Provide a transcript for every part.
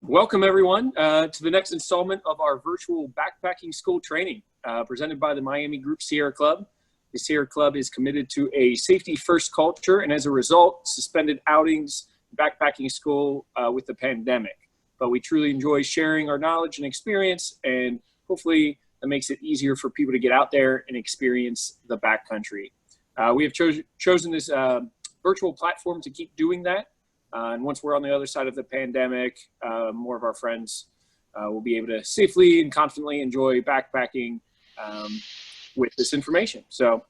Welcome everyone to the next installment of our virtual backpacking school training presented by the Miami Group Sierra Club. The Sierra Club is committed to a safety first culture and as a result suspended outings, backpacking school with the pandemic. But we truly enjoy sharing our knowledge and experience, and hopefully that makes it easier for people to get out there and experience the backcountry. We have chosen this virtual platform to keep doing that. And once we're on the other side of the pandemic, more of our friends will be able to safely and confidently enjoy backpacking with this information. So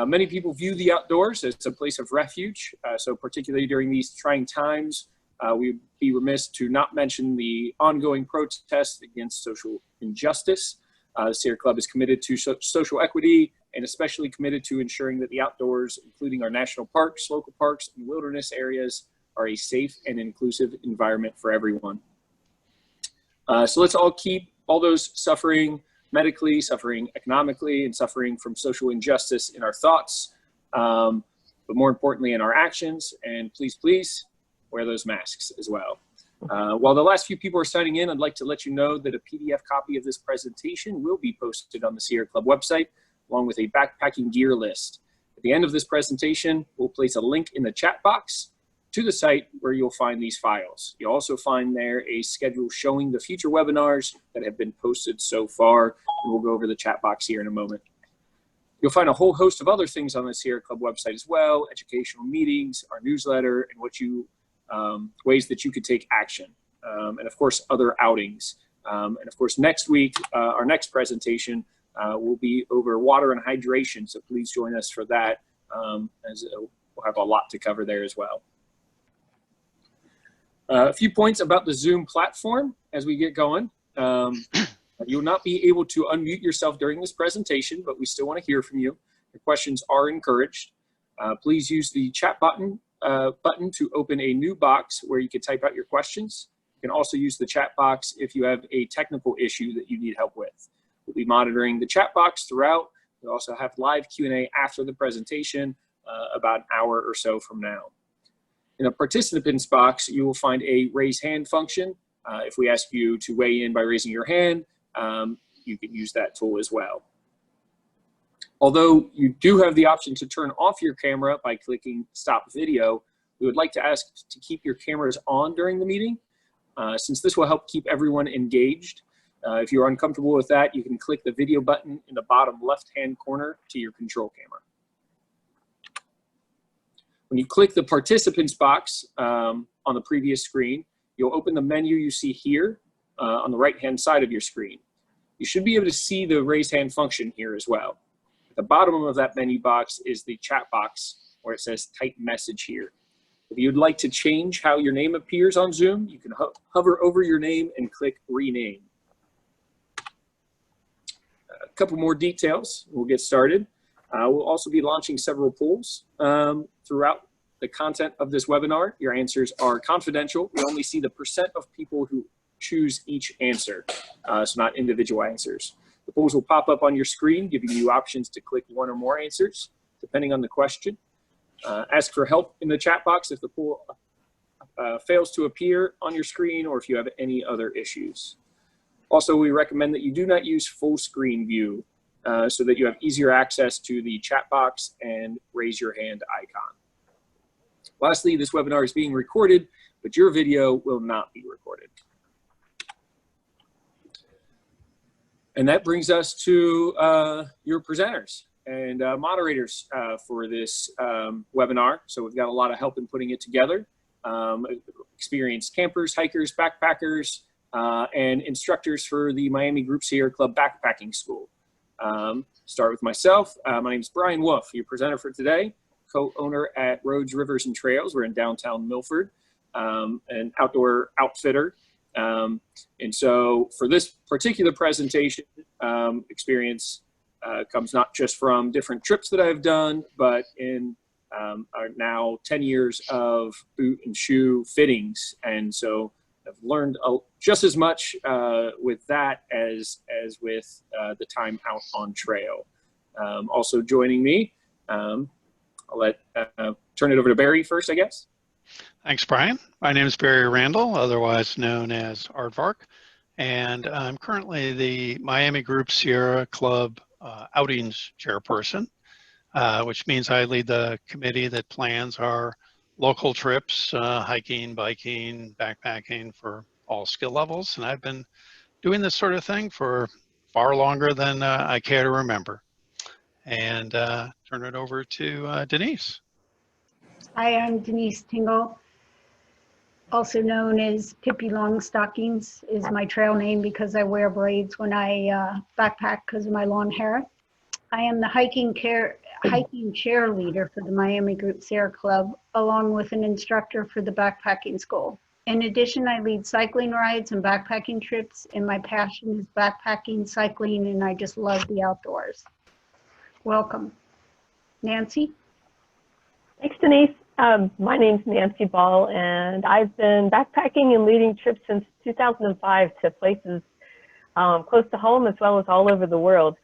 many people view the outdoors as a place of refuge. So particularly during these trying times, we'd be remiss to not mention the ongoing protests against social injustice. The Sierra Club is committed to social equity and especially committed to ensuring that the outdoors, including our national parks, local parks, and wilderness areas, are a safe and inclusive environment for everyone. So let's all keep all those suffering medically, suffering economically, and suffering from social injustice in our thoughts, but more importantly in our actions. And please, please wear those masks as well. While the last few people are signing in, I'd like to let you know that a PDF copy of this presentation will be posted on the Sierra Club website, along with a backpacking gear list. At the end of this presentation, we'll place a link in the chat box to the site where you'll find these files. You'll also find there a schedule showing the future webinars that have been posted so far, and we'll go over the chat box here in a moment. You'll find a whole host of other things on the Sierra Club website as well, educational meetings, our newsletter, and ways that you could take action, and of course other outings. And of course next week, our next presentation will be over water and hydration, so please join us for that, as we'll have a lot to cover there as well. A few points about the Zoom platform as we get going. You'll not be able to unmute yourself during this presentation, but we still want to hear from you. Your questions are encouraged. Please use the chat button to open a new box where you can type out your questions. You can also use the chat box if you have a technical issue that you need help with. We'll be monitoring the chat box throughout. We'll also have live Q&A after the presentation about an hour or so from now. In the participants box, you will find a raise hand function. If we ask you to weigh in by raising your hand, you can use that tool as well. Although you do have the option to turn off your camera by clicking stop video, we would like to ask to keep your cameras on during the meeting, since this will help keep everyone engaged. If you're uncomfortable with that, you can click the video button in the bottom left-hand corner to your control camera. When you click the participants box on the previous screen, you'll open the menu you see here on the right-hand side of your screen. You should be able to see the raise hand function here as well. At the bottom of that menu box is the chat box where it says type message here. If you'd like to change how your name appears on Zoom, you can hover over your name and click rename. A couple more details, we'll get started. We'll also be launching several polls throughout the content of this webinar. Your answers are confidential. We only see the % of people who choose each answer, so not individual answers. The polls will pop up on your screen, giving you options to click one or more answers, depending on the question. Ask for help in the chat box if the poll fails to appear on your screen or if you have any other issues. Also, we recommend that you do not use full screen view, so that you have easier access to the chat box and raise your hand icon. Lastly, this webinar is being recorded, but your video will not be recorded. And that brings us to your presenters and moderators for this webinar. So we've got a lot of help in putting it together. Experienced campers, hikers, backpackers, and instructors for the Miami Group Sierra Club Backpacking School. Start with myself. My name is Brian Wolf, your presenter for today, co-owner at Roads, Rivers, and Trails. We're in downtown Milford, an outdoor outfitter. And so for this particular presentation, experience comes not just from different trips that I've done, but in our now 10 years of boot and shoe fittings. And so I've learned just as much with that as with the time out on trail. Also joining me, I'll turn it over to Barry first, I guess. Thanks, Brian. My name is Barry Randall, otherwise known as Aardvark, and I'm currently the Miami Group Sierra Club Outings Chairperson, which means I lead the committee that plans our local trips, hiking, biking, backpacking for all skill levels. And I've been doing this sort of thing for far longer than I care to remember. And turn it over to Denise. Hi, I'm Denise Tingle, also known as Pippi Longstockings is my trail name because I wear braids when I backpack because of my long hair. I am the hiking cheerleader for the Miami Group Sierra Club, along with an instructor for the backpacking school. In addition, I lead cycling rides and backpacking trips, and my passion is backpacking, cycling, and I just love the outdoors. Welcome. Nancy? Thanks, Denise. My name's Nancy Ball, and I've been backpacking and leading trips since 2005 to places close to home as well as all over the world.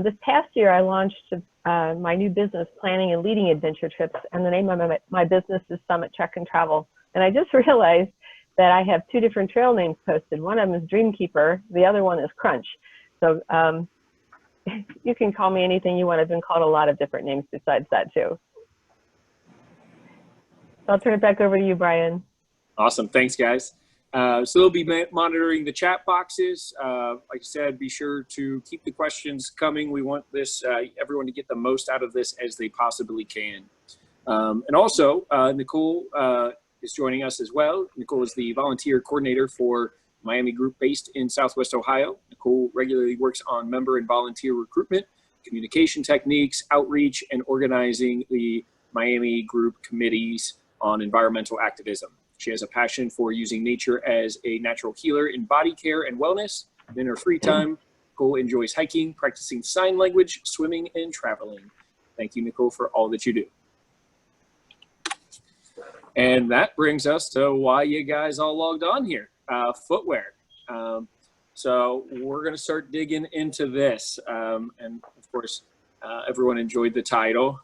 This past year, I launched my new business, Planning and Leading Adventure Trips, and the name of my business is Summit Trek and Travel. And I just realized that I have two different trail names posted. One of them is Dreamkeeper, the other one is Crunch. So you can call me anything you want. I've been called a lot of different names besides that too. So I'll turn it back over to you, Brian. Awesome, thanks guys. So they'll be monitoring the chat boxes. Like I said, be sure to keep the questions coming. We want this everyone to get the most out of this as they possibly can. And also, Nicole is joining us as well. Nicole is the volunteer coordinator for Miami Group based in Southwest Ohio. Nicole regularly works on member and volunteer recruitment, communication techniques, outreach, and organizing the Miami Group committees on environmental activism. She has a passion for using nature as a natural healer in body care and wellness. And in her free time, Nicole enjoys hiking, practicing sign language, swimming, and traveling. Thank you, Nicole, for all that you do. And that brings us to why you guys all logged on here, footwear. So we're going to start digging into this. And of course, everyone enjoyed the title.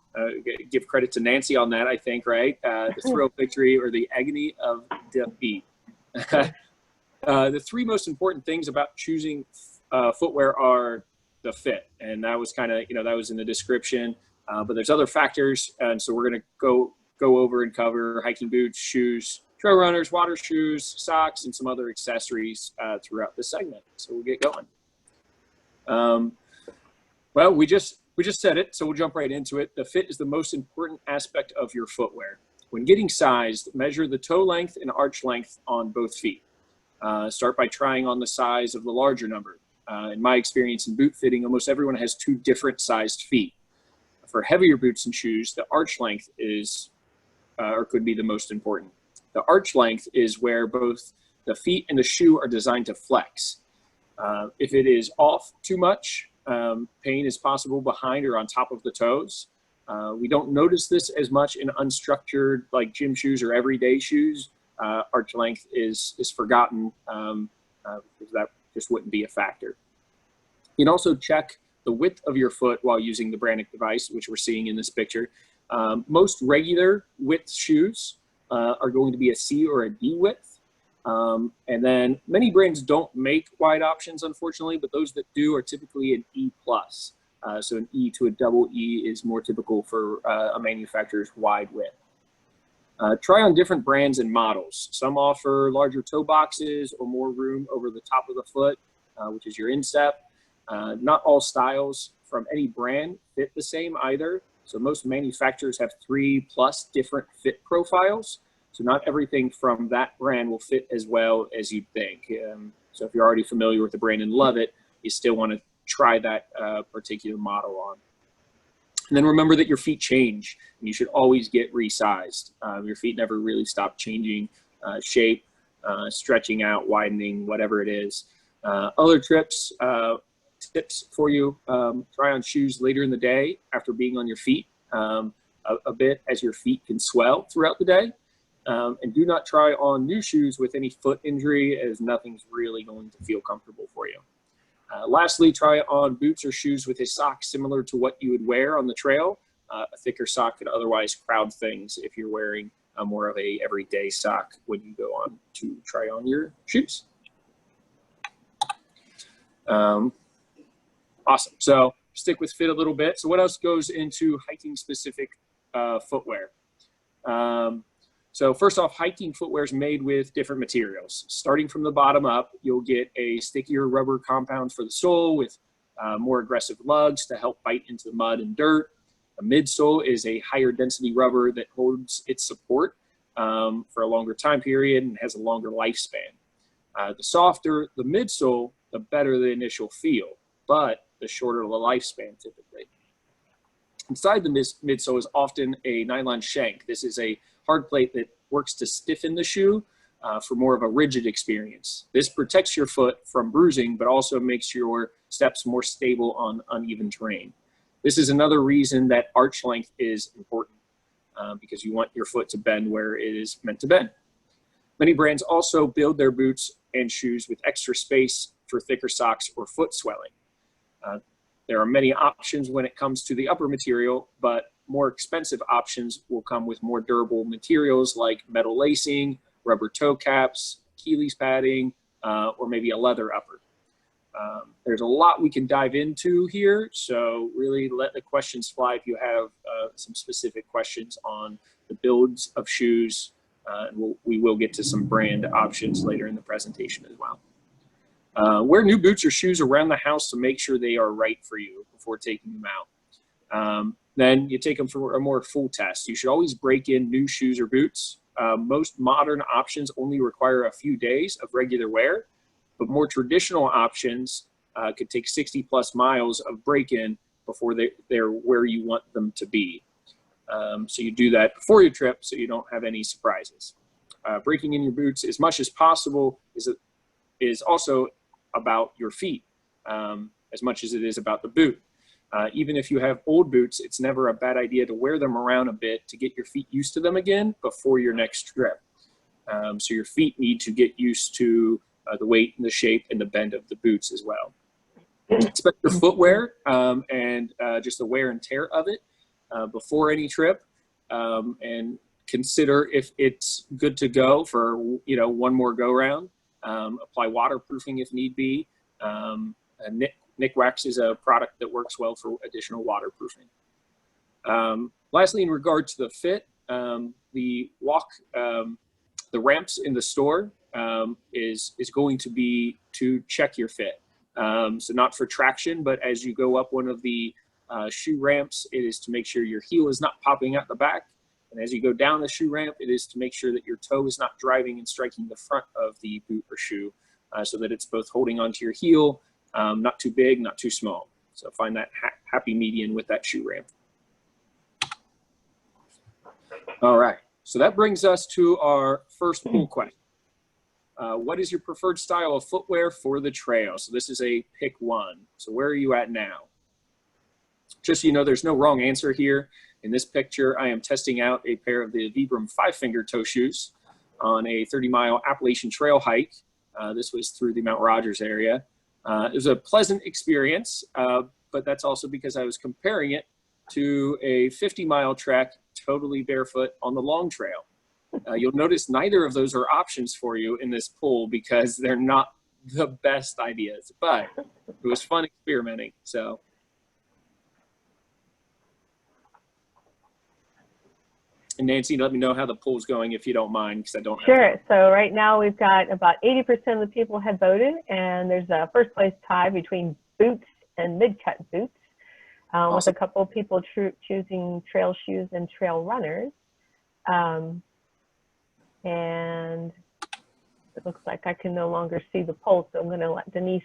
Give credit to Nancy on that, I think, right? The thrill of victory or the agony of defeat. The three most important things about choosing footwear are the fit. And that was kind of, that was in the description. But there's other factors. And so we're going to go over and cover hiking boots, shoes, trail runners, water shoes, socks, and some other accessories throughout the segment. So we'll get going. Well, we just said it, so we'll jump right into it. The fit is the most important aspect of your footwear. When getting sized, measure the toe length and arch length on both feet. Start by trying on the size of the larger number. In my experience in boot fitting, almost everyone has two different sized feet. For heavier boots and shoes, the arch length is, or could be the most important. The arch length is where both the feet and the shoe are designed to flex. If it is off too much, pain is possible behind or on top of the toes. We don't notice this as much in unstructured like gym shoes or everyday shoes. Arch length is forgotten because that just wouldn't be a factor. You can also check the width of your foot while using the Brannick device, which we're seeing in this picture. Most regular width shoes are going to be a C or a D width. And then many brands don't make wide options, unfortunately, but those that do are typically an E+. So an E to a double E is more typical for a manufacturer's wide width. Try on different brands and models. Some offer larger toe boxes or more room over the top of the foot, which is your instep. Not all styles from any brand fit the same either. So most manufacturers have 3+ different fit profiles. So not everything from that brand will fit as well as you'd think. So if you're already familiar with the brand and love it, you still want to try that particular model on. And then remember that your feet change, and you should always get resized. Your feet never really stop changing shape, stretching out, widening, whatever it is. Other tips for you, try on shoes later in the day after being on your feet a bit, as your feet can swell throughout the day. And do not try on new shoes with any foot injury, as nothing's really going to feel comfortable for you. Lastly, try on boots or shoes with a sock similar to what you would wear on the trail. A thicker sock could otherwise crowd things if you're wearing more of a everyday sock when you go on to try on your shoes. Awesome. So stick with fit a little bit. So what else goes into hiking specific footwear? So first off, hiking footwear is made with different materials. Starting from the bottom up, you'll get a stickier rubber compound for the sole with more aggressive lugs to help bite into the mud and dirt. A midsole is a higher density rubber that holds its support for a longer time period and has a longer lifespan. The softer the midsole, the better the initial feel, but the shorter the lifespan typically. Inside the midsole is often a nylon shank. This is a hard plate that works to stiffen the shoe for more of a rigid experience. This protects your foot from bruising, but also makes your steps more stable on uneven terrain. This is another reason that arch length is important because you want your foot to bend where it is meant to bend. Many brands also build their boots and shoes with extra space for thicker socks or foot swelling. There are many options when it comes to the upper material, but more expensive options will come with more durable materials like metal lacing, rubber toe caps, Achilles padding, or maybe a leather upper. There's a lot we can dive into here, so really let the questions fly if you have some specific questions on the builds of shoes, and we will get to some brand options later in the presentation as well. Wear new boots or shoes around the house to make sure they are right for you before taking them out. Then you take them for a more full test. You should always break in new shoes or boots. Most modern options only require a few days of regular wear, but more traditional options could take 60+ miles of break-in before they're where you want them to be. So you do that before your trip so you don't have any surprises. Breaking in your boots as much as possible is also about your feet as much as it is about the boot. Even if you have old boots, it's never a bad idea to wear them around a bit to get your feet used to them again before your next trip. So your feet need to get used to the weight and the shape and the bend of the boots as well. Expect your footwear and just the wear and tear of it before any trip, and consider if it's good to go for one more go round. Apply waterproofing if need be. Nick Wax is a product that works well for additional waterproofing. Lastly, in regard to the fit, the ramps in the store is going to be to check your fit. So not for traction, but as you go up one of the shoe ramps, it is to make sure your heel is not popping out the back. And as you go down the shoe ramp, it is to make sure that your toe is not driving and striking the front of the boot or shoe so that it's both holding onto your heel, not too big, not too small. So find that happy median with that shoe ramp. All right, so that brings us to our first poll question. What is your preferred style of footwear for the trail? So this is a pick one. So where are you at now? Just so you know, there's no wrong answer here. In this picture, I am testing out a pair of the Vibram 5-finger toe shoes on a 30-mile Appalachian Trail hike. This was through the Mount Rogers area. It was a pleasant experience, but that's also because I was comparing it to a 50-mile trek totally barefoot on the long trail. You'll notice neither of those are options for you in this poll because they're not the best ideas, but it was fun experimenting. So. And Nancy, let me know how the poll's going if you don't mind, because I don't have Sure. So right now we've got about 80% of the people have voted, and there's a first place tie between boots and mid-cut boots, awesome. With a couple of people choosing trail shoes and trail runners. And it looks like I can no longer see the poll, so I'm going to let Denise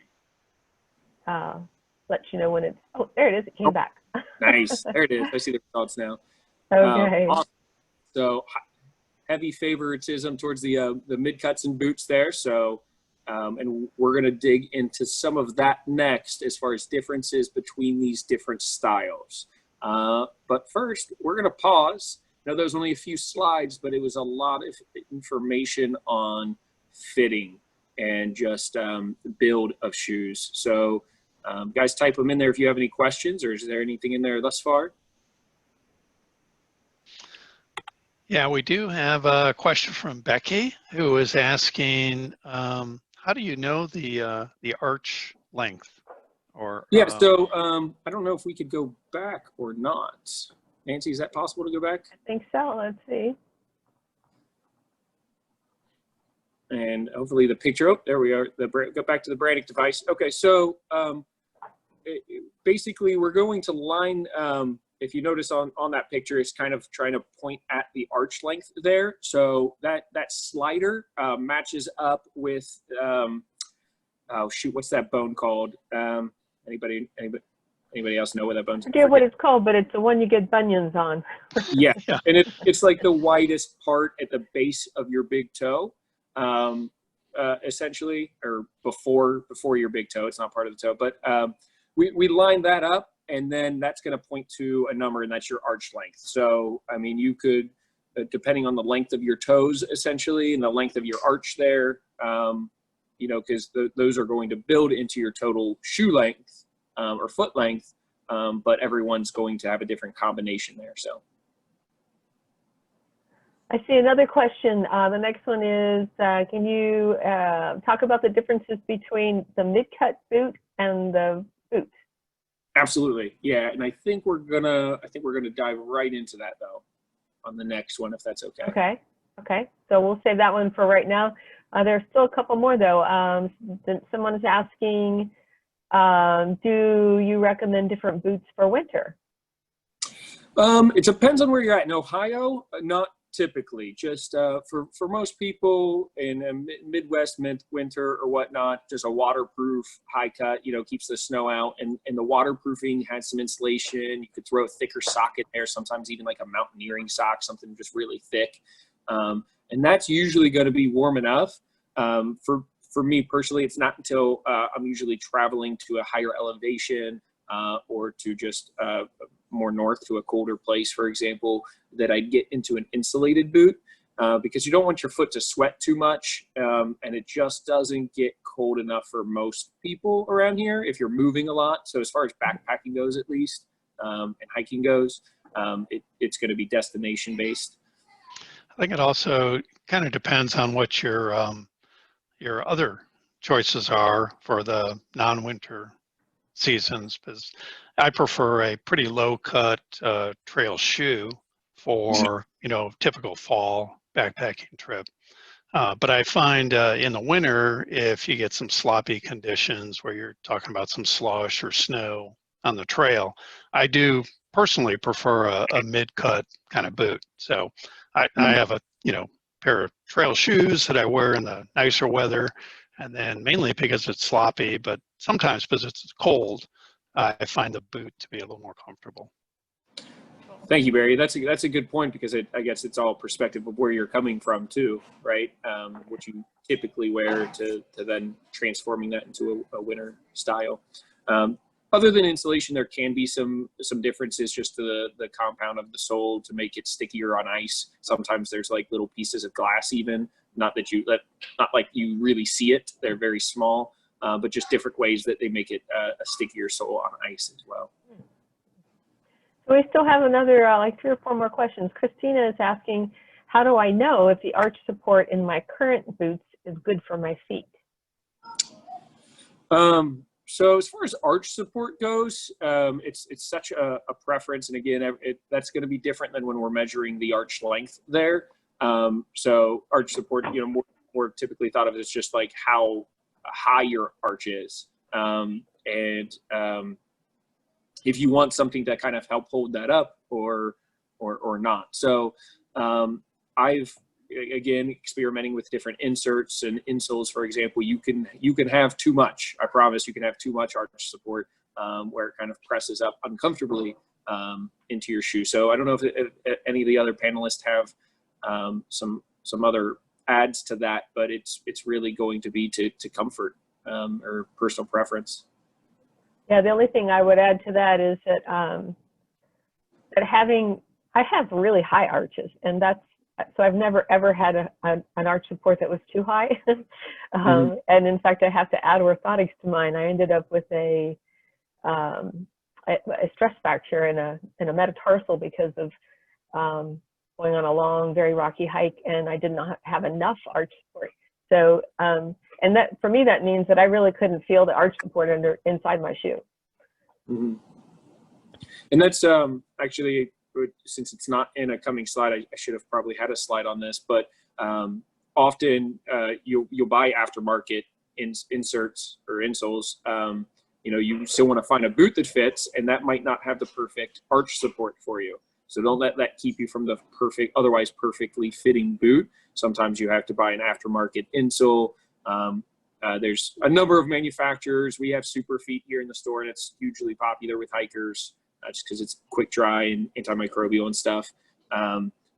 let you know when it's, oh, there it is, it came back. Nice, there it is. I see the results now. Okay. Awesome. So heavy favoritism towards the mid-cuts and boots there. So, and we're going to dig into some of that next as far as differences between these different styles. But first, we're going to pause. Now, there was only a few slides, but it was a lot of information on fitting and just the build of shoes. So, guys, type them in there if you have any questions, or is there anything in there thus far? Yeah, we do have a question from Becky, who is asking, how do you know the arch length? Or Yeah, so I don't know if we could go back or not. Nancy, is that possible to go back? I think so. Let's see. And hopefully the picture, oh, there we are. Go back to the Brannick device. Okay, so basically we're going to line, if you notice on that picture, it's kind of trying to point at the arch length there. So that slider matches up with, oh shoot, what's that bone called? Anybody else know what that bone's? I forget what it's called, but it's the one you get bunions on. Yeah, and it's like the widest part at the base of your big toe, essentially, or before your big toe. It's not part of the toe, but we line that up, and then that's going to point to a number, and that's your arch length. So, I mean, you could, depending on the length of your toes, essentially, and the length of your arch there, you know, because those are going to build into your total shoe length or foot length, but everyone's going to have a different combination there. So. I see another question. The next one is, can you talk about the differences between the mid-cut boot and the boot? Absolutely, yeah. And I think we're gonna dive right into that though, on the next one, if that's okay. Okay. So we'll save that one for right now. There's still a couple more though. Someone is asking, do you recommend different boots for winter? It depends on where you're at. In Ohio, not typically. Just for most people in a Midwest winter or whatnot, just a waterproof high cut, you know, keeps the snow out, and the waterproofing has some insulation. You could throw a thicker sock in there, sometimes even like a mountaineering sock, something just really thick. And that's usually going to be warm enough. For me personally, it's not until I'm usually traveling to a higher elevation or to just more north to a colder place, for example, that I'd get into an insulated boot because you don't want your foot to sweat too much, and it just doesn't get cold enough for most people around here if you're moving a lot. So as far as backpacking goes, at least, and hiking goes, it's going to be destination based. I think it also kind of depends on what your other choices are for the non-winter seasons, because I prefer a pretty low cut trail shoe for, you know, typical fall backpacking trip. But I find in the winter, if you get some sloppy conditions where you're talking about some slush or snow on the trail, I do personally prefer a mid-cut kind of boot. So I have a, you know, pair of trail shoes that I wear in the nicer weather, and then mainly because it's sloppy, but sometimes because it's cold, I find the boot to be a little more comfortable. Thank you, Barry. That's a good point, because I guess it's all perspective of where you're coming from too, right? What you typically wear to then transforming that into a winter style. Other than insulation, there can be some differences just to the compound of the sole to make it stickier on ice. Sometimes there's like little pieces of glass, even not like you really see it. They're very small, but just different ways that they make it a stickier sole on ice as well. So we still have another like 3 or 4 more questions. Christina is asking, how do I know if the arch support in my current boots is good for my feet? So as far as arch support goes, it's such a preference, and again, that's going to be different than when we're measuring the arch length there. So arch support, you know, more typically thought of as just like how high your arch is, and if you want something to kind of help hold that up or not. So I've, again, experimenting with different inserts and insoles, for example, you can have too much. I promise you can have too much arch support where it kind of presses up uncomfortably into your shoe. So I don't know if any of the other panelists have some other adds to that, but it's really going to be to comfort or personal preference. Yeah, the only thing I would add to that is that I have really high arches, and so I've never ever had an arch support that was too high. And in fact, I have to add orthotics to mine. I ended up with a stress fracture in a metatarsal because of going on a long, very rocky hike, and I did not have enough arch support. So, and that, for me, that means that I really couldn't feel the arch support inside my shoe. Mm-hmm. And that's actually, since it's not in a coming slide, I should have probably had a slide on this, but often you'll buy aftermarket inserts or insoles. You know, you still want to find a boot that fits, and that might not have the perfect arch support for you. So don't let that keep you from the otherwise perfectly fitting boot. Sometimes you have to buy an aftermarket insole. There's a number of manufacturers. We have Superfeet here in the store, and it's hugely popular with hikers just because it's quick dry and antimicrobial and stuff.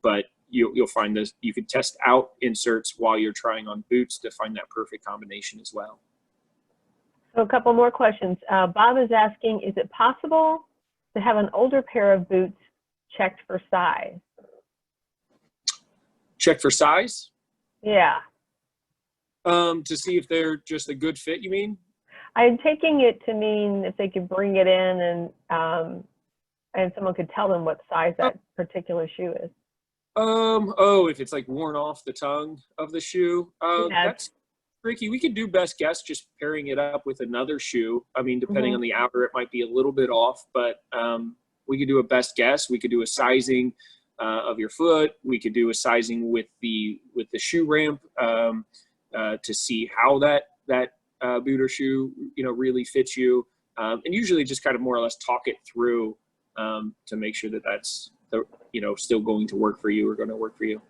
But you'll find this. You can test out inserts while you're trying on boots to find that perfect combination as well. So a couple more questions. Bob is asking, is it possible to have an older pair of boots checked for size? Check for size? Yeah. To see if they're just a good fit, you mean? I'm taking it to mean if they could bring it in and someone could tell them what size that particular shoe is. Oh, if it's like worn off the tongue of the shoe, Yes. That's tricky. We could do best guess just pairing it up with another shoe. I mean, depending on the outer, it might be a little bit off, but we could do a best guess. We could do a sizing of your foot. We could do a sizing with the shoe ramp to see how that boot or shoe really fits you, and usually just kind of more or less talk it through to make sure that that's still going to work for you or going to work for you.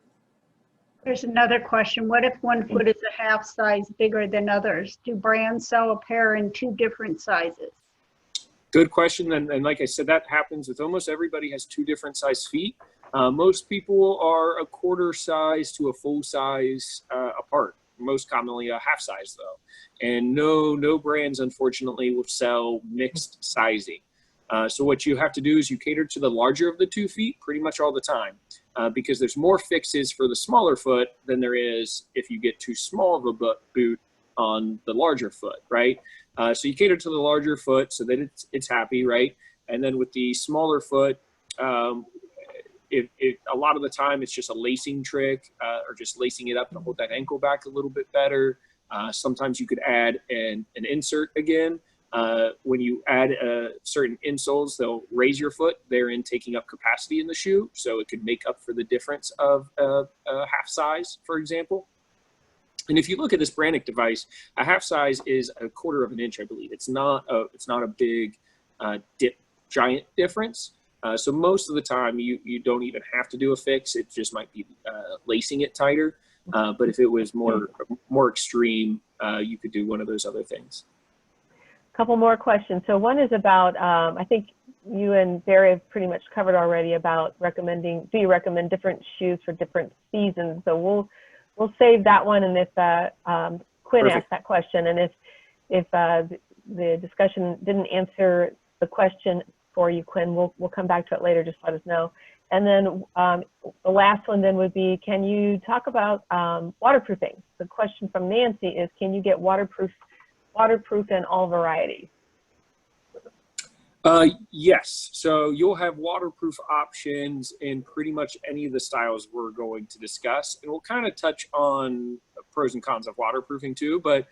There's another question. What if one foot is a half size bigger than others? Do brands sell a pair in 2 different sizes? Good question. And like I said, that happens with almost everybody has 2 different size feet. Most people are a quarter size to a full size apart. Most commonly a half size though. And no brands, unfortunately, will sell mixed sizing. So what you have to do is you cater to the larger of the 2 feet pretty much all the time because there's more fixes for the smaller foot than there is if you get too small of a boot on the larger foot, right? So you cater to the larger foot so that it's happy, right? And then with the smaller foot, a lot of the time it's just a lacing trick or just lacing it up to hold that ankle back a little bit better. Sometimes you could add an insert again. When you add certain insoles, they'll raise your foot, therein taking up capacity in the shoe. So it could make up for the difference of a half size, for example. And if you look at this Brannick device, a half size is a quarter of an inch, I believe. It's not a big giant difference. So most of the time you don't even have to do a fix. It just might be lacing it tighter. But if it was more extreme, you could do one of those other things. Couple more questions. So one is about, I think you and Barry have pretty much covered already about do you recommend different shoes for different seasons? So we'll save that one. And if Quinn asked that question, and if the discussion didn't answer the question for you, Quinn, we'll come back to it later. Just let us know. And then the last one then would be, can you talk about waterproofing? The question from Nancy is, can you get waterproof in all varieties? Yes. So you'll have waterproof options in pretty much any of the styles we're going to discuss. And we'll kind of touch on pros and cons of waterproofing too. But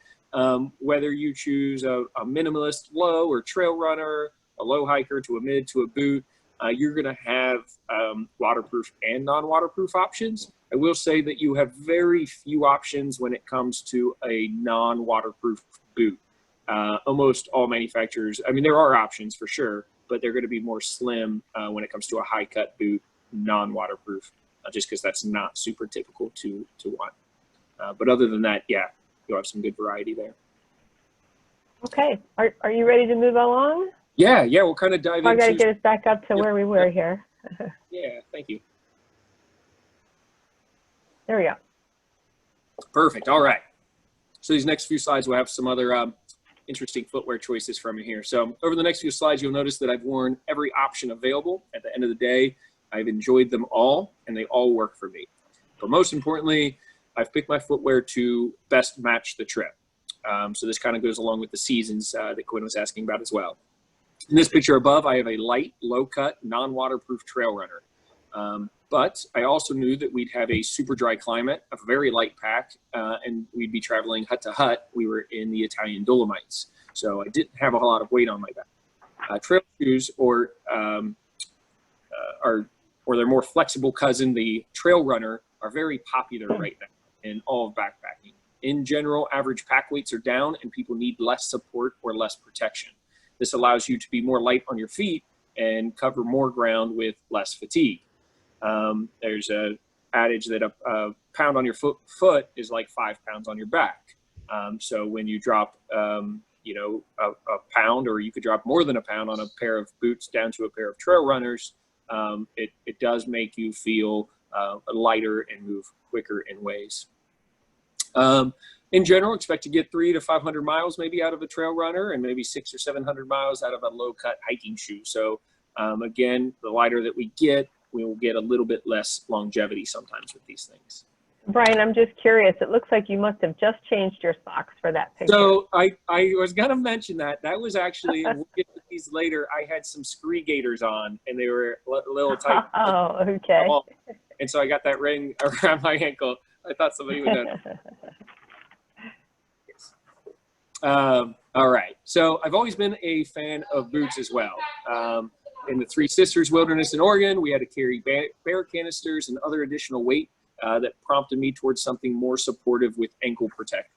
whether you choose a minimalist low or trail runner, a low hiker to a mid to a boot, you're going to have waterproof and non-waterproof options. I will say that you have very few options when it comes to a non-waterproof boot. Almost all manufacturers, I mean, there are options for sure, but they're going to be more slim when it comes to a high cut boot, non-waterproof, just because that's not super typical to want. But other than that, yeah, you'll have some good variety there. Okay, are you ready to move along? Yeah, we'll kind of dive into. I got to get us back up to where we were here. Yeah, thank you. There we go. Perfect. All right. So these next few slides will have some other interesting footwear choices from you here. So over the next few slides, you'll notice that I've worn every option available. At the end of the day, I've enjoyed them all, and they all work for me. But most importantly, I've picked my footwear to best match the trip. So this kind of goes along with the seasons that Quinn was asking about as well. In this picture above, I have a light, low-cut, non-waterproof trail runner. But I also knew that we'd have a super dry climate, a very light pack, and we'd be traveling hut to hut. We were in the Italian Dolomites, so I didn't have a whole lot of weight on my back. Trail shoes or their more flexible cousin, the Trail Runner, are very popular right now in all of backpacking. In general, average pack weights are down and people need less support or less protection. This allows you to be more light on your feet and cover more ground with less fatigue. There's a adage that a pound on your foot is like 5 pounds on your back. So when you drop, you know, a pound, or you could drop more than a pound on a pair of boots down to a pair of Trail Runners, it does make you feel lighter and move quicker in ways. In general, expect to get 300 to 500 miles maybe out of a Trail Runner, and maybe 600 or 700 miles out of a low-cut hiking shoe. So again, the lighter that we will get a little bit less longevity sometimes with these things. Brian, I'm just curious. It looks like you must have just changed your socks for that picture. So I was going to mention that. That was actually, we'll get to these later, I had some Scree Gaiters on, and they were a little tight. Oh, okay. And so I got that ring around my ankle. I thought somebody would know. All right. So I've always been a fan of boots as well. In the Three Sisters Wilderness in Oregon, we had to carry bear canisters and other additional weight that prompted me towards something more supportive with ankle protection.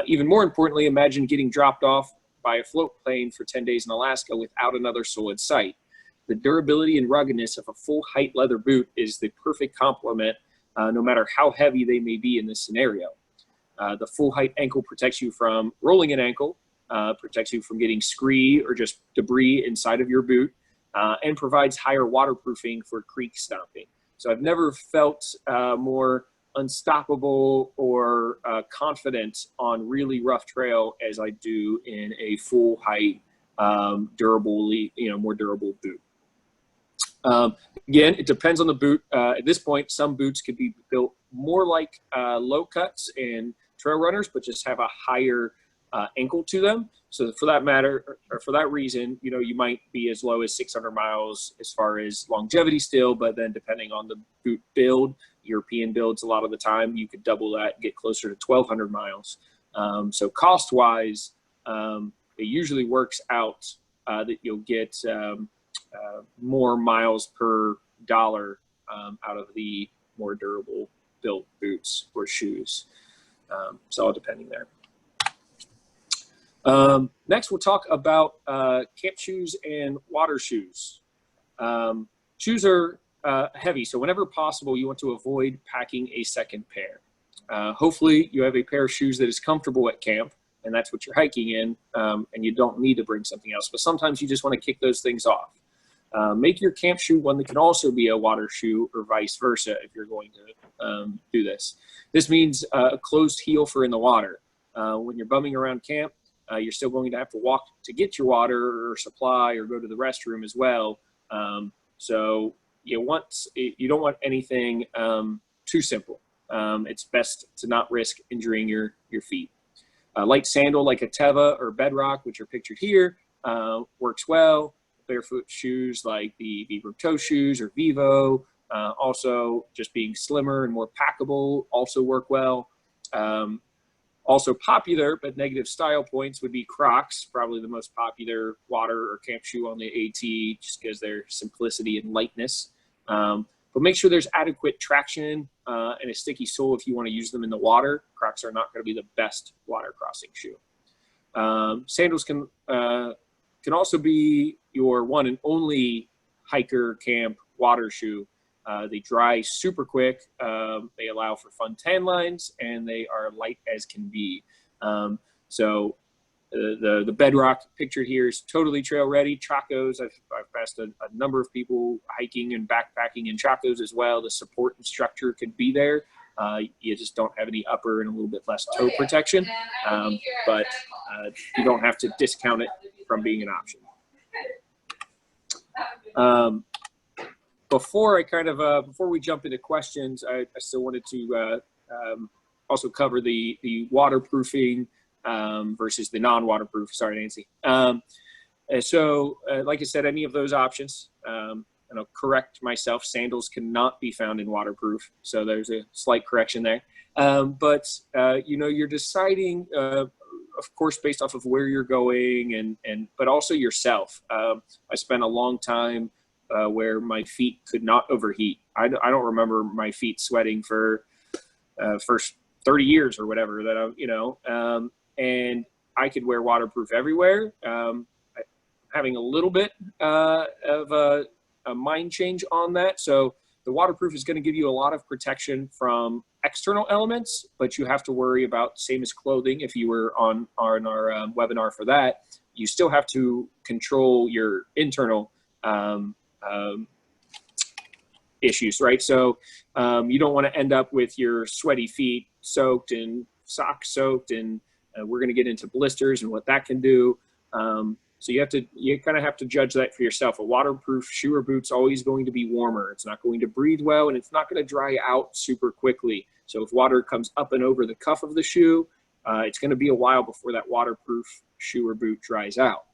Even more importantly, imagine getting dropped off by a float plane for 10 days in Alaska without another solid sight. The durability and ruggedness of a full height leather boot is the perfect complement, no matter how heavy they may be in this scenario. The full height ankle protects you from rolling an ankle, protects you from getting scree or just debris inside of your boot, and provides higher waterproofing for creek stomping. So I've never felt more unstoppable or confident on really rough trail as I do in a full height, more durable boot. Again, it depends on the boot. At this point, some boots could be built more like low cuts and Trail Runners, but just have a higher ankle to them. So for that matter, or for that reason, you know, you might be as low as 600 miles as far as longevity still, but then depending on the boot build, European builds a lot of the time, you could double that, get closer to 1,200 miles. So cost-wise, it usually works out that you'll get more miles per dollar out of the more durable built boots or shoes. So all depending there. Next, we'll talk about camp shoes and water shoes. Shoes are heavy, so whenever possible, you want to avoid packing a second pair. Hopefully, you have a pair of shoes that is comfortable at camp, and that's what you're hiking in, and you don't need to bring something else. But sometimes you just want to kick those things off. Make your camp shoe one that can also be a water shoe or vice versa if you're going to do this. This means a closed heel for in the water. When you're bumming around camp, you're still going to have to walk to get your water or supply or go to the restroom as well. So you don't want anything too simple. It's best to not risk injuring your feet. Light sandal like a Teva or Bedrock, which are pictured here, works well. Barefoot shoes like the Footwear To shoes or Vivo, also just being slimmer and more packable, also work well. Also popular, but negative style points would be Crocs, probably the most popular water or camp shoe on the AT, just because their simplicity and lightness. But make sure there's adequate traction and a sticky sole if you want to use them in the water. Crocs are not going to be the best water crossing shoe. Sandals can also be your one and only hiker camp water shoe. They dry super quick. They allow for fun tan lines, and they are light as can be. So the Bedrock pictured here is totally trail ready. Chacos, I've passed a number of people hiking and backpacking in Chacos as well. The support and structure could be there. You just don't have any upper and a little bit less toe protection, but you don't have to discount it from being an option. Before we jump into questions, I still wanted to also cover the waterproofing versus the non-waterproof. Sorry, Nancy. So like I said, any of those options. and I'll correct myself, sandals cannot be found in waterproof. So there's a slight correction there. But you're deciding, of course, based off of where you're going but also yourself. I spent a long time where my feet could not overheat. I don't remember my feet sweating for first 30 years or whatever that and I could wear waterproof everywhere. Having a little bit of a mind change on that. So the waterproof is going to give you a lot of protection from external elements, but you have to worry about, same as clothing, if you were on our webinar for that, you still have to control your internal issues, right? So you don't want to end up with your sweaty feet soaked and socks soaked, and we're going to get into blisters and what that can do. So you kind of have to judge that for yourself. A waterproof shoe or boot's always going to be warmer. It's not going to breathe well, and it's not going to dry out super quickly. So if water comes up and over the cuff of the shoe, it's going to be a while before that waterproof shoe or boot dries out.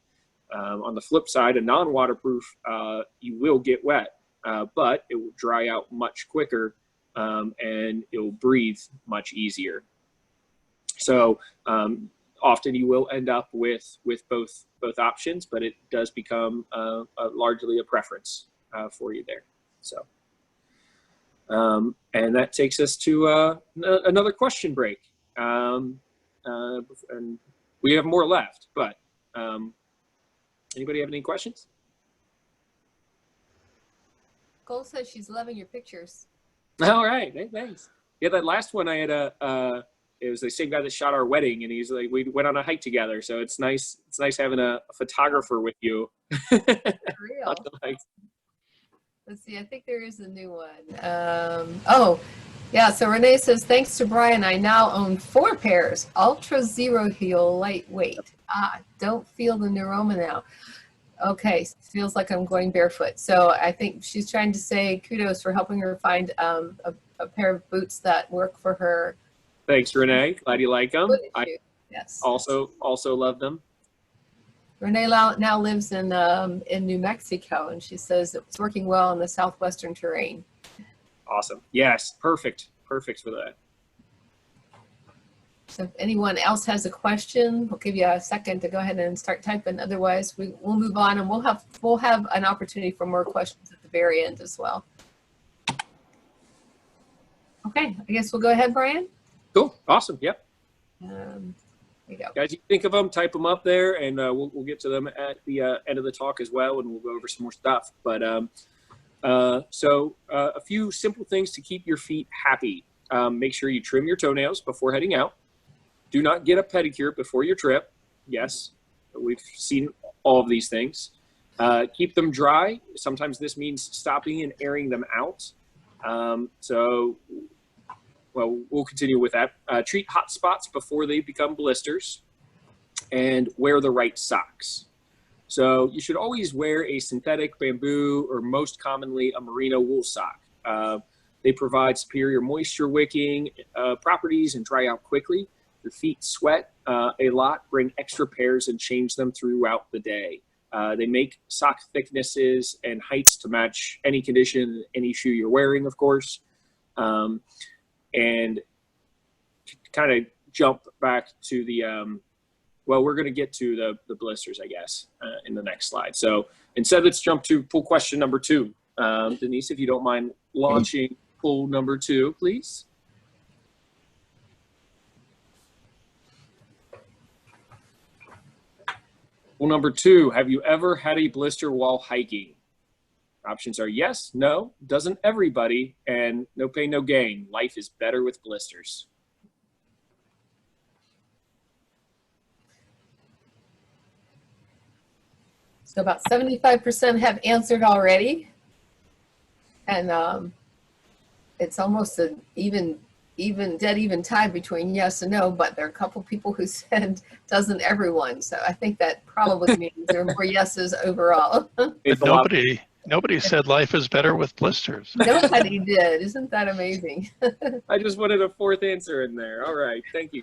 On the flip side, a non-waterproof, you will get wet, but it will dry out much quicker, and it will breathe much easier. So often you will end up with both options, but it does become largely a preference for you there. So, and that takes us to another question break. And we have more left, but anybody have any questions? Cole says she's loving your pictures. All right, hey, thanks. Yeah, that last one I had it was the same guy that shot our wedding, and he's like, we went on a hike together. So it's nice. It's nice having a photographer with you. For real. Let's see. I think there is a new one. Oh, yeah. So Renee says, thanks to Brian, I now own 4 pairs. Ultra Zero Heel, lightweight. Don't feel the neuroma now. Okay. Feels like I'm going barefoot. So I think she's trying to say kudos for helping her find a pair of boots that work for her. Thanks, Renee. Glad you like them. I yes. also love them. Renee now lives in New Mexico, and she says it's working well in the southwestern terrain. Awesome. Yes, perfect for that. So if anyone else has a question, we'll give you a second to go ahead and start typing. Otherwise, we'll move on, and we'll have an opportunity for more questions at the very end as well. Okay, I guess we'll go ahead, Brian. Cool. Awesome. Yep. There you go. Guys, you think of them, type them up there, and we'll get to them at the end of the talk as well, and we'll go over some more stuff. But so a few simple things to keep your feet happy. Make sure you trim your toenails before heading out. Do not get a pedicure before your trip. Yes, we've seen all of these things. Keep them dry. Sometimes this means stopping and airing them out. Well, we'll continue with that. Treat hot spots before they become blisters, and wear the right socks. So you should always wear a synthetic, bamboo, or most commonly a merino wool sock. They provide superior moisture wicking properties and dry out quickly. Your feet sweat a lot. Bring extra pairs and change them throughout the day. They make sock thicknesses and heights to match any condition, any shoe you're wearing, of course. And kind of jump back to the, well, we're going to get to the blisters, I guess, in the next slide. So instead, let's jump to pool question number 2. Denise, if you don't mind launching pool number 2, please. Pool number 2, have you ever had a blister while hiking? Options are yes, no, doesn't everybody, and no pain, no gain. Life is better with blisters. So about 75% have answered already. And it's almost an even tie between yes and no, but there are a couple people who said doesn't everyone. So I think that probably means there are more yeses overall. Nobody said life is better with blisters. Nobody did. Isn't that amazing? I just wanted a 4th answer in there. All right. Thank you.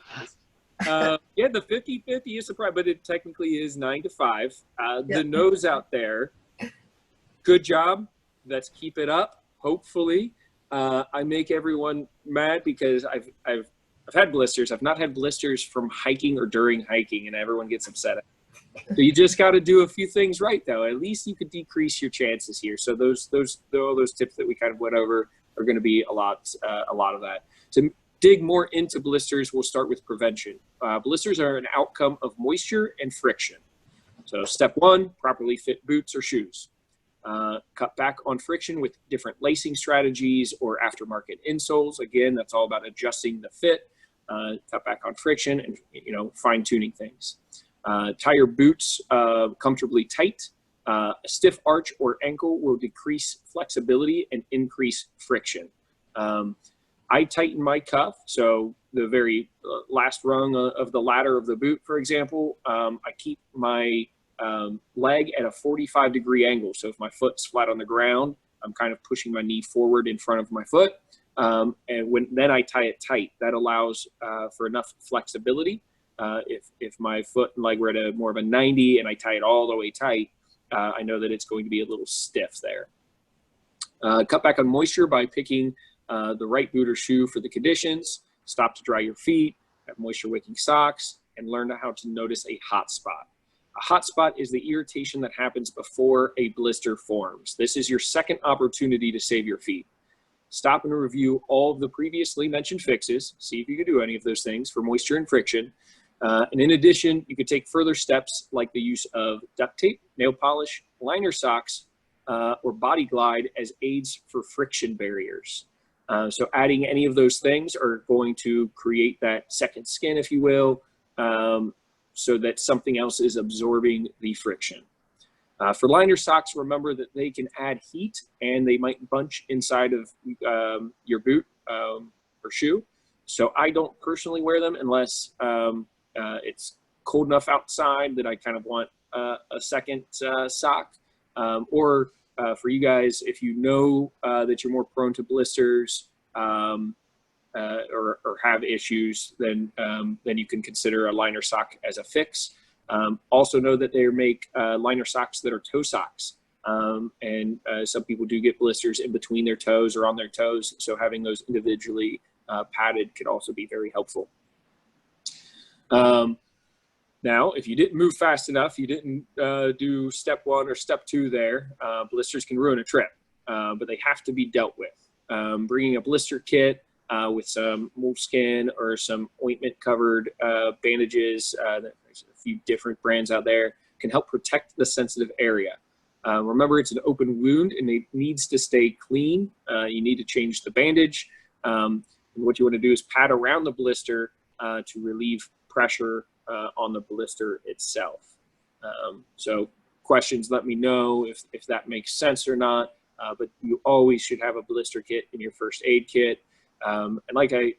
Yeah, the 50-50 is surprised, but it technically is 9 to 5. The no's out there. Good job. let's keep it up. Hopefully, I make everyone mad because I've had blisters. I've not had blisters from hiking or during hiking, and everyone gets upset. So you just got to do a few things right, though. At least you could decrease your chances here. So all those tips that we kind of went over are going to be a lot of that. To dig more into blisters, we'll start with prevention. Blisters are an outcome of moisture and friction. So step one, properly fit boots or shoes. Cut back on friction with different lacing strategies or aftermarket insoles. Again, that's all about adjusting the fit. Cut back on friction and, you know, fine tuning things. Tie your boots comfortably tight. A stiff arch or ankle will decrease flexibility and increase friction. I tighten my cuff, so the very last rung of the ladder of the boot, for example, I keep my leg at a 45-degree angle. So if my foot's flat on the ground, I'm kind of pushing my knee forward in front of my foot. And then I tie it tight. That allows for enough flexibility. If my foot and leg were at more of a 90 and I tie it all the way tight, I know that it's going to be a little stiff there. Cut back on moisture by picking the right boot or shoe for the conditions. Stop to dry your feet, have moisture-wicking socks, and learn how to notice a hot spot. A hot spot is the irritation that happens before a blister forms. This is your second opportunity to save your feet. Stop and review all of the previously mentioned fixes. See if you can do any of those things for moisture and friction. And in addition, you could take further steps like the use of duct tape, nail polish, liner socks, or body glide as aids for friction barriers. So adding any of those things are going to create that second skin, if you will, so that something else is absorbing the friction. For liner socks, remember that they can add heat and they might bunch inside of your boot or shoe. So I don't personally wear them unless it's cold enough outside that I kind of want a second sock. Or for you guys, if you know that you're more prone to blisters or have issues, then you can consider a liner sock as a fix. Also know that they make liner socks that are toe socks. And some people do get blisters in between their toes or on their toes. So having those individually padded could also be very helpful. Now, if you didn't move fast enough, you didn't do step one or step two there, blisters can ruin a trip, but they have to be dealt with. Bringing a blister kit with some moleskin or some ointment-covered bandages, there's a few different brands out there, can help protect the sensitive area. Remember, it's an open wound and it needs to stay clean. You need to change the bandage. And what you want to do is pat around the blister to relieve pressure on the blister itself. So questions, let me know if that makes sense or not, but you always should have a blister kit in your first aid kit. And like I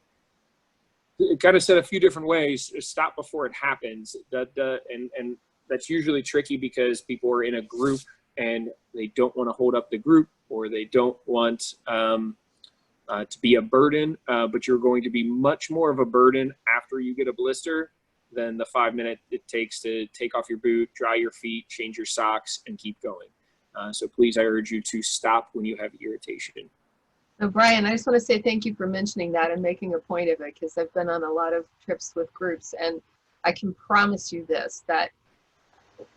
kind of said a few different ways, stop before it happens. And that's usually tricky because people are in a group and they don't want to hold up the group, or they don't want to be a burden, but you're going to be much more of a burden after you get a blister than the 5 minutes it takes to take off your boot, dry your feet, change your socks, and keep going. So please, I urge you to stop when you have irritation. So Brian, I just want to say thank you for mentioning that and making a point of it, because I've been on a lot of trips with groups, and I can promise you this, that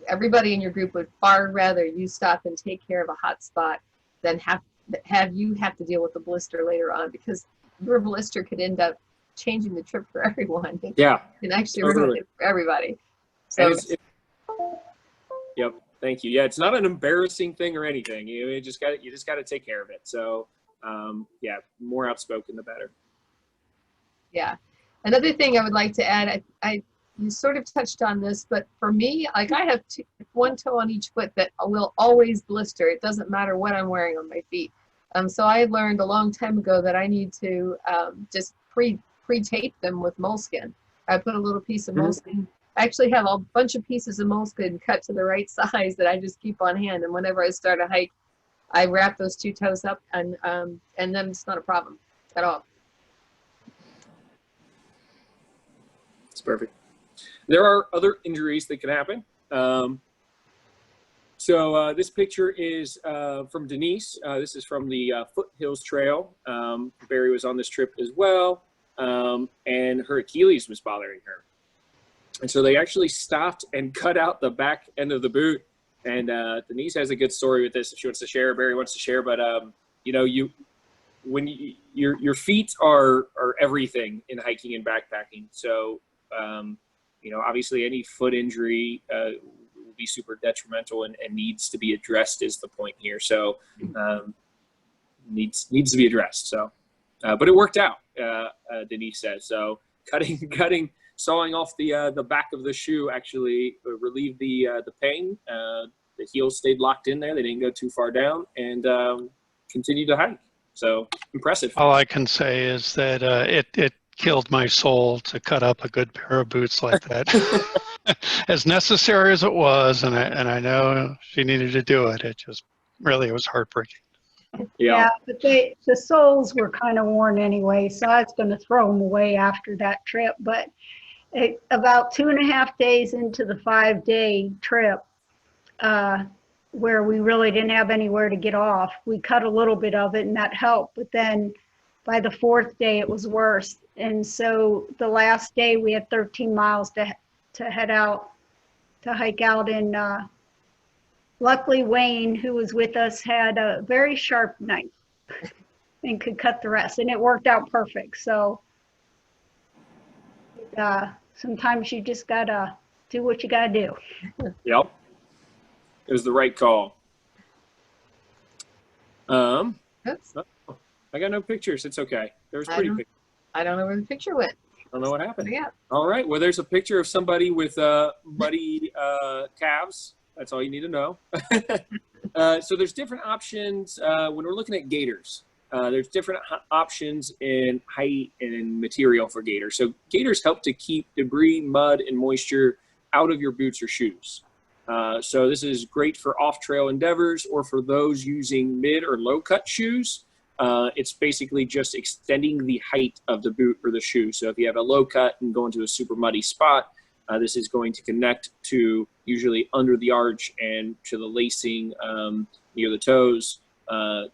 everybody in your group would far rather you stop and take care of a hot spot than have you have to deal with the blister later on, because your blister could end up changing the trip for everyone. Yeah, and actually totally. ruin it for everybody. So yep, thank you. Yeah, it's not an embarrassing thing or anything. You just got to take care of it. So yeah, more outspoken the better. yeah, another thing I would like to add, you sort of touched on this, but for me, like I have one toe on each foot that will always blister. It doesn't matter what I'm wearing on my feet. So I learned a long time ago that I need to just pre-tape them with moleskin. I put a little piece of moleskin. I actually have a bunch of pieces of moleskin cut to the right size that I just keep on hand. And whenever I start a hike, I wrap those two toes up, and then it's not a problem at all. It's perfect. There are other injuries that can happen. So this picture is from Denise. This is from the Foothills Trail. Barry was on this trip as well, and her Achilles was bothering her. And so they actually stopped and cut out the back end of the boot. And Denise has a good story with this if she wants to share, Barry wants to share. But, you know, your feet are everything in hiking and backpacking. So, you know, obviously any foot injury will be super detrimental and needs to be addressed is the point here. So needs to be addressed. So, but it worked out, Denise says. So sawing off the back of the shoe actually relieved the pain. The heels stayed locked in there. They didn't go too far down and continued to hike. So impressive. All I can say is that it killed my soul to cut up a good pair of boots like that. As necessary as it was, and I know she needed to do it. It was heartbreaking. Yeah, but the soles were kind of worn anyway, so I was going to throw them away after that trip. But about 2.5 days into the 5-day trip, where we really didn't have anywhere to get off, we cut a little bit of it and that helped. But then by the 4th day, it was worse. And so the last day we had 13 miles to head out, to hike out. And luckily Wayne, who was with us, had a very sharp knife and could cut the rest. And it worked out perfect. So sometimes you just gotta do what you gotta do. Yep. It was the right call. Oops. I got no pictures. It's okay. There's pretty pictures. I don't know where the picture went. I don't know what happened. Yeah. All right. Well, there's a picture of somebody with muddy calves. That's all you need to know. So there's different options when we're looking at gaiters. There's different options in height and in material for gaiters. So gaiters help to keep debris, mud, and moisture out of your boots or shoes. So this is great for off-trail endeavors or for those using mid or low-cut shoes. It's basically just extending the height of the boot or the shoe. So if you have a low cut and go into a super muddy spot, this is going to connect to usually under the arch and to the lacing near the toes,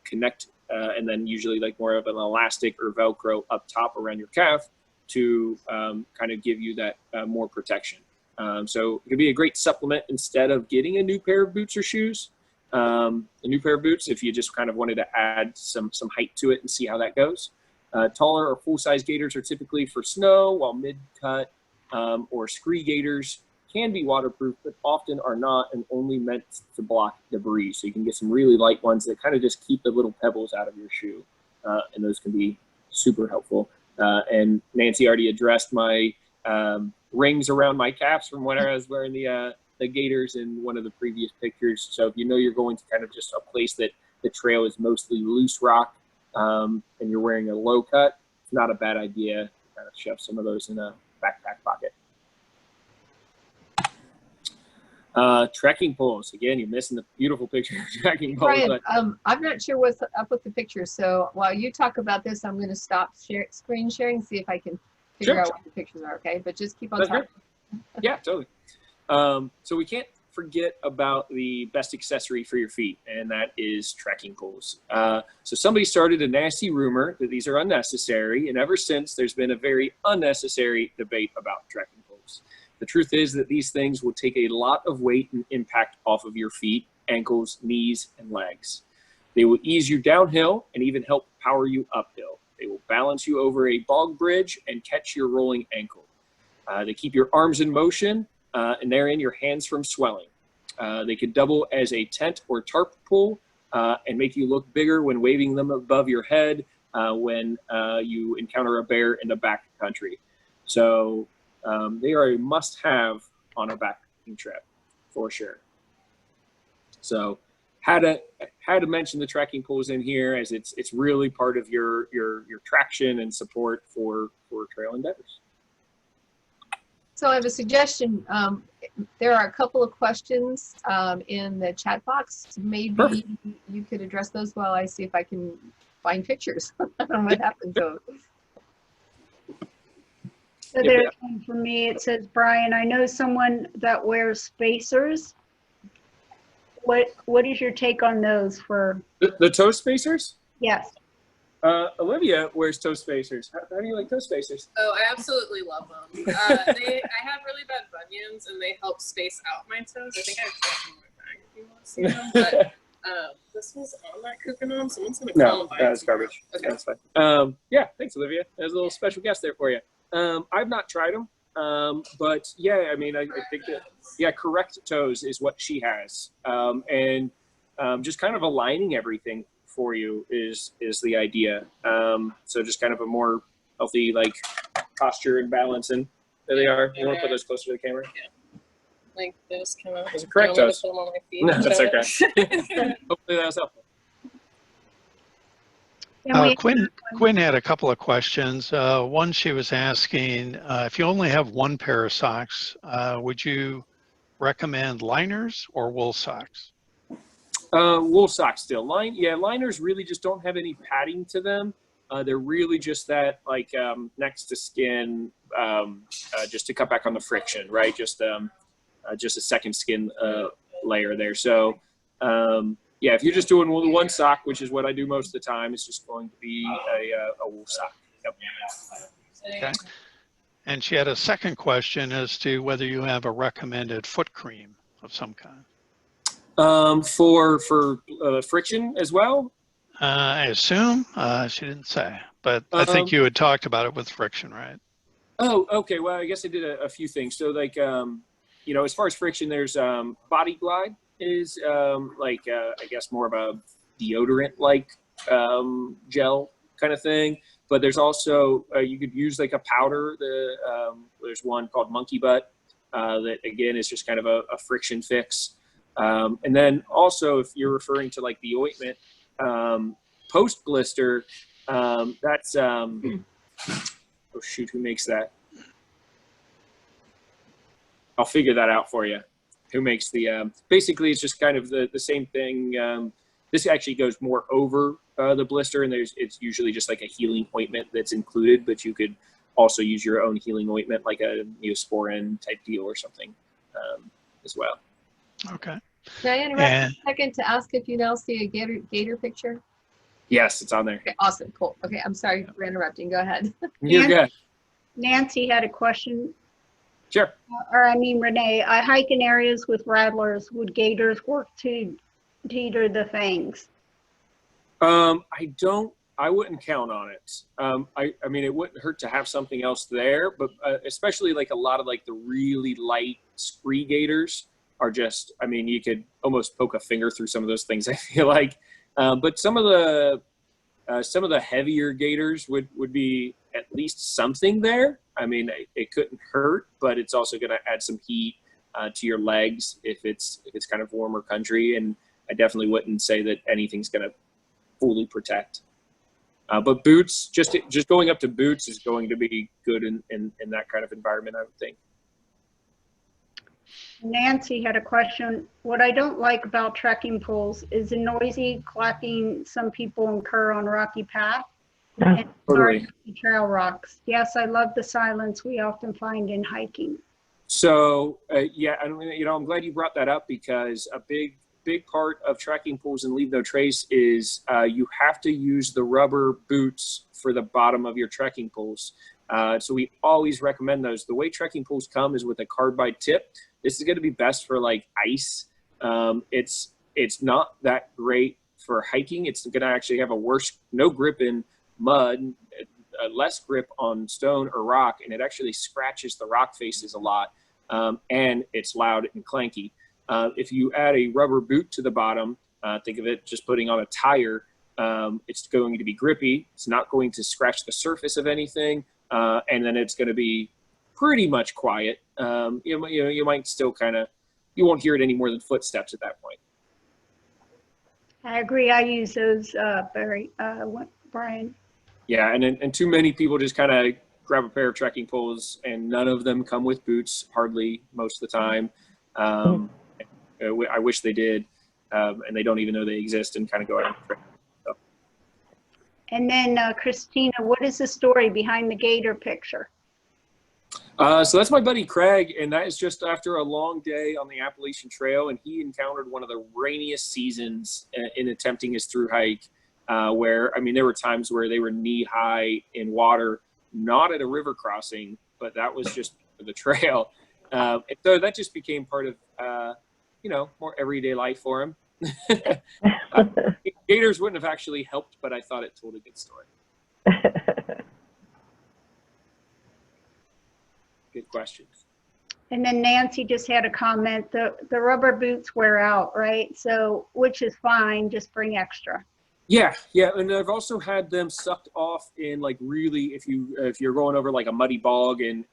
connect, and then usually like more of an elastic or Velcro up top around your calf to kind of give you that more protection. So it could be a great supplement instead of getting a new pair of boots or shoes. A new pair of boots if you just kind of wanted to add some height to it and see how that goes. Taller or full-size gaiters are typically for snow, while mid-cut or scree gaiters can be waterproof, but often are not and only meant to block debris. So you can get some really light ones that kind of just keep the little pebbles out of your shoe, and those can be super helpful. And Nancy already addressed my rings around my calves from when I was wearing the gaiters in one of the previous pictures. So if you know you're going to kind of just a place that the trail is mostly loose rock and you're wearing a low cut, it's not a bad idea to kind of shove some of those in a backpack pocket. Trekking poles. Again, you're missing the beautiful picture of trekking poles. Brian, But I'm not sure what's up with the picture. So while you talk about this, I'm going to stop screen sharing, see if I can figure out what the pictures are, okay? But just keep on talking. Yeah, totally. So we can't forget about the best accessory for your feet, and that is trekking poles. So somebody started a nasty rumor that these are unnecessary, and ever since there's been a very unnecessary debate about trekking poles. The truth is that these things will take a lot of weight and impact off of your feet, ankles, knees, and legs. They will ease you downhill and even help power you uphill. They will balance you over a bog bridge and catch your rolling ankle. They keep your arms in motion and therein your hands from swelling. They could double as a tent or tarp pole and make you look bigger when waving them above your head when you encounter a bear in the back country. So they are a must-have on a backpacking trip for sure. So had to mention the trekking poles in here as it's really part of your traction and support for trail endeavors. So I have a suggestion. There are a couple of questions in the chat box. Maybe Perfect. you could address those while I see if I can find pictures on what happened to them. So there's one for me. It says, Brian, I know someone that wears spacers. What is your take on those for? The toe spacers? Yes. Olivia wears toe spacers. How do you like toe spacers? Oh, I absolutely love them. I have really bad bunions, and they help space out my toes. I think I have them in my bag if you want to see them. But this was on that coupon. Someone's gonna call No, that's garbage. Okay. That's fine. Yeah, thanks, Olivia. There's a little special guest there for you. I've not tried them, but yeah, I mean, I think that correct toes is what she has, and just kind of aligning everything for you is the idea. So just kind of a more healthy like posture and balance, and there they are. You want to put those closer to the camera? Yeah. Like those kind of. Those are correct toes. Put them on my feet. No, that's okay. Hopefully that was helpful. Quinn had a couple of questions. One, she was asking, if you only have one pair of socks, would you recommend liners or wool socks? Wool socks still. Liners really just don't have any padding to them. They're really just that like next to skin, just to cut back on the friction, right? Just a second skin layer there. So yeah, if you're just doing one sock, which is what I do most of the time, it's just going to be a wool sock. Yep. Okay. And she had a second question as to whether you have a recommended foot cream of some kind. For friction as well? I assume she didn't say, but I think you had talked about it with friction, right? Oh, okay. Well, I guess I did a few things. So like, you know, as far as friction, there's Body Glide is like, I guess more of a deodorant like gel kind of thing. But there's also, you could use like a powder. There's one called Monkey Butt that again is just kind of a friction fix. And then also if you're referring to like the ointment, post blister, that's, oh shoot, who makes that? I'll figure that out for you. Who makes the, basically it's just kind of the same thing. This actually goes more over the blister, and it's usually just like a healing ointment that's included, but you could also use your own healing ointment, like a Neosporin type deal or something as well. Okay. Can I interrupt a second to ask if you now see a gator picture? Yes, it's on there. Okay, awesome, cool. Okay, I'm sorry for interrupting. Go ahead. You're good. Nancy had a question. Sure. Or I mean, Renee, I hike in areas with rattlers. Would gators work to deter the fangs? I wouldn't count on it. I mean, it wouldn't hurt to have something else there, but especially like a lot of like the really light spree gators are just, I mean, you could almost poke a finger through some of those things, I feel like. But some of the heavier gators would be at least something there. I mean, it couldn't hurt, but it's also going to add some heat to your legs if it's kind of warmer country. And I definitely wouldn't say that anything's going to fully protect. But boots, just going up to boots is going to be good in that kind of environment, I would think. Nancy had a question. What I don't like about trekking poles is the noisy clacking some people incur on rocky path and Totally. trail rocks. Yes, I love the silence we often find in hiking. So yeah, I'm glad you brought that up, because a big part of trekking poles and Leave No Trace is you have to use the rubber boots for the bottom of your trekking poles. So we always recommend those. The way trekking poles come is with a carbide tip. This is going to be best for like ice. It's not that great for hiking. It's going to actually have a worse, no grip in mud, less grip on stone or rock, and it actually scratches the rock faces a lot, and it's loud and clanky. If you add a rubber boot to the bottom, think of it just putting on a tire, it's going to be grippy. It's not going to scratch the surface of anything, and then it's going to be pretty much quiet. You might still you won't hear it any more than footsteps at that point. I agree. I use those, Brian. Yeah, and too many people just kind of grab a pair of trekking poles, and none of them come with boots, hardly most of the time. I wish they did, and they don't even know they exist and kind of go out and trek. So. And then Christina, what is the story behind the gator picture? So that's my buddy Craig, and that is just after a long day on the Appalachian Trail, and he encountered one of the rainiest seasons in attempting his through hike, where, I mean, there were times where they were knee high in water, not at a river crossing, but that was just the trail. And so that just became part of, more everyday life for him. Gators wouldn't have actually helped, but I thought it told a good story. Good question. And then Nancy just had a comment, the rubber boots wear out, right? So, which is fine, just bring extra. Yeah, and I've also had them sucked off in, like, really, if you're going over like a muddy bog and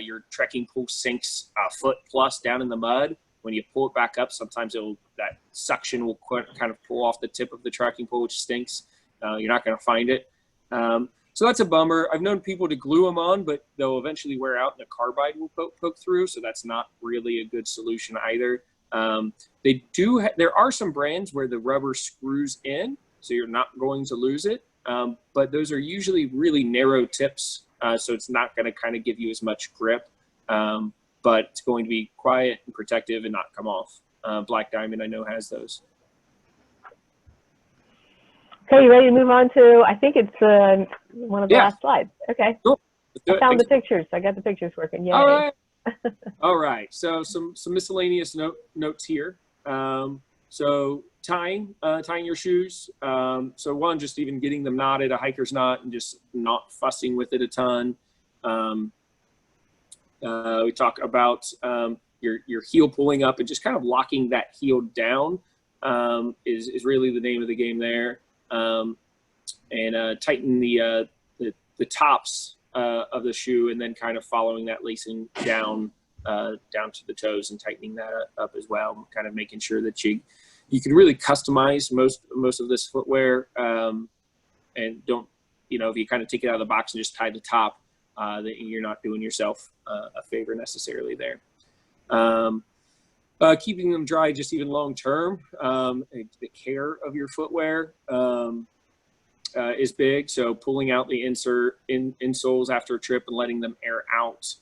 your trekking pole sinks a foot plus down in the mud, when you pull it back up, sometimes that suction will kind of pull off the tip of the trekking pole, which stinks. You're not going to find it. So that's a bummer. I've known people to glue them on, but they'll eventually wear out and the carbide will poke through. So that's not really a good solution either. There are some brands where the rubber screws in, so you're not going to lose it. But those are usually really narrow tips. So it's not going to kind of give you as much grip, but it's going to be quiet and protective and not come off. Black Diamond, I know, has those. Okay, you ready to move on to, I think it's one of the last slides. Okay. Cool. I found the pictures. I got the pictures working. Yay. All right. All right. So some miscellaneous notes here. So tying your shoes. So one, just even getting them knotted, a hiker's knot, and just not fussing with it a ton. We talk about your heel pulling up and just kind of locking that heel down is really the name of the game there. And tighten the tops of the shoe, and then kind of following that lacing down to the toes and tightening that up as well, kind of making sure that you can really customize most of this footwear, and don't, if you kind of take it out of the box and just tie the top, that you're not doing yourself a favor necessarily there. Keeping them dry just even long term, the care of your footwear is big. So pulling out the insoles after a trip and letting them air out.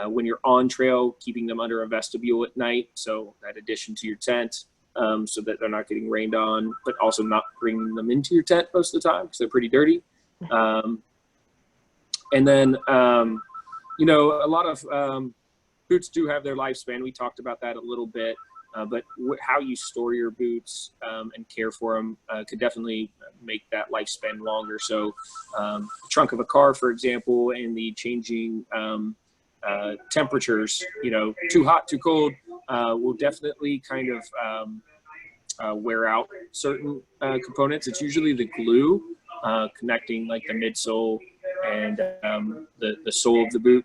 When you're on trail, keeping them under a vestibule at night, so that addition to your tent, so that they're not getting rained on, but also not bringing them into your tent most of the time because they're pretty dirty. And then, a lot of boots do have their lifespan. We talked about that a little bit, but how you store your boots and care for them could definitely make that lifespan longer. So the trunk of a car, for example, and the changing temperatures, too hot, too cold, will definitely kind of wear out certain components. It's usually the glue connecting like the midsole and the sole of the boot.